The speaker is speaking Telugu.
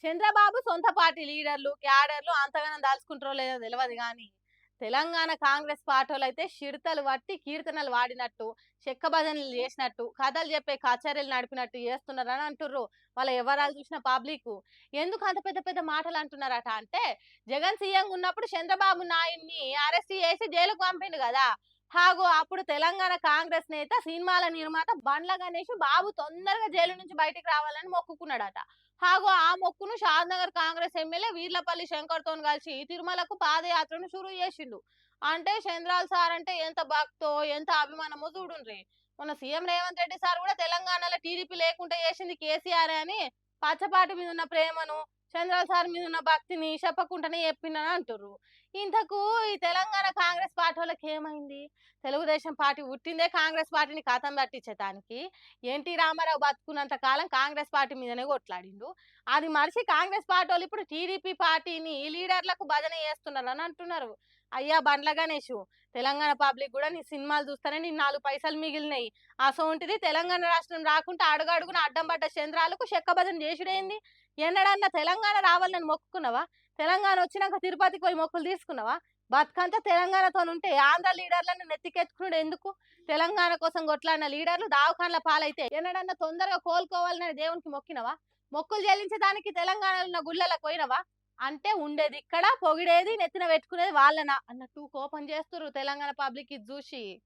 చంద్రబాబు సొంత పార్టీ లీడర్లు, క్యాడర్లు అంతగానం దాచుకుంటారో లేదో తెలవదు గానీ, తెలంగాణ కాంగ్రెస్ పార్టోళ్ళైతే షిడతలు పట్టి కీర్తనలు వాడినట్టు, చెక్క భజనలు చేసినట్టు, కథలు చెప్పే కచేరీలు నడిపినట్టు చేస్తున్నారని అంటుర్రు. వాళ్ళ వ్యవహారాలు చూసిన పబ్లిక్కు. ఎందుకు అంత పెద్ద పెద్ద మాటలు అంటున్నారట అంటే, జగన్ సీఎంగా ఉన్నప్పుడు చంద్రబాబు నాయుడిని అరెస్ట్ చేసి జైలుకు పంపిండు కదా! హాగో అప్పుడు తెలంగాణ కాంగ్రెస్ నేత, సినిమాల నిర్మాత బండ్ల గణేష్ బాబు తొందరగా జైలు నుంచి బయటికి రావాలని మొక్కుకున్నాడట. హాగో ఆ మొక్కును షాద్‌నగర్ కాంగ్రెస్ ఎమ్మెల్యే వీర్లపల్లి శంకర్‌తోని కలిసి తిరుమలకు పాదయాత్రను షురువు చేసిండు. అంటే చంద్రాల్ సార్ అంటే ఎంత భక్తో, ఎంత అభిమానమో చూడుండ్రి. మొన్న సీఎం రేవంత్ రెడ్డి సార్ కూడా తెలంగాణలో టీడీపీ లేకుండా చేసింది కేసీఆరే అని పచ్చపాటి మీద ఉన్న ప్రేమను, చంద్రాల్ సార్ మీద ఉన్న భక్తిని చెప్పకుండానే చెప్పిండని అంటుర్రు. ఇంతకు ఈ తెలంగాణ కాంగ్రెస్ పార్టోళ్ళకి ఏమైంది? తెలుగుదేశం పార్టీ పుట్టిందే కాంగ్రెస్ పార్టీని కథం పట్టించటానికి. ఎన్టీ రామారావు బతుకున్నంత కాలం కాంగ్రెస్ పార్టీ మీదనే కొట్లాడిండు. అది మరిచి కాంగ్రెస్ పార్టోళ్ళు ఇప్పుడు టీడీపీ పార్టీని లీడర్లకు భజన చేస్తున్నారని అంటున్నారు. అయ్యా బండ్ల గణేషు, తెలంగాణ పబ్లిక్ కూడా నీ సినిమాలు చూస్తేనే నీకు 4 పైసలు మిగిలినయి. అసోంటిది తెలంగాణ రాష్ట్రం రాకుంటే అడుగడుగున అడ్డం పడ్డ చంద్రాలకు చెక్క భజన చేసుడేంది? ఎన్నడన్నా తెలంగాణ రావాలని మొక్కుకున్నావా? తెలంగాణ వచ్చినాక తిరుపతికి పోయి మొక్కులు తీసుకున్నావా? బతుకంతా తెలంగాణతోనుంటే ఆంధ్ర లీడర్లను నెత్తికెత్తుకునుడు ఎందుకు? తెలంగాణ కోసం కొట్లాడిన లీడర్లు దవాఖానల పాలైతే ఎన్నడన్నా తొందరగా కోలుకోవాలని దేవునికి మొక్కినవా? మొక్కులు చెల్లించడానికి తెలంగాణలో ఉన్న గుళ్ళలకు పోయినవా? అంటే ఉండేది ఇక్కడ, పొగిడేది నెత్తిన పెట్టుకునేది వాళ్ళనా అన్నట్టు కోపం చేస్తుర్రు తెలంగాణ పబ్లిక్ ఇది చూసి.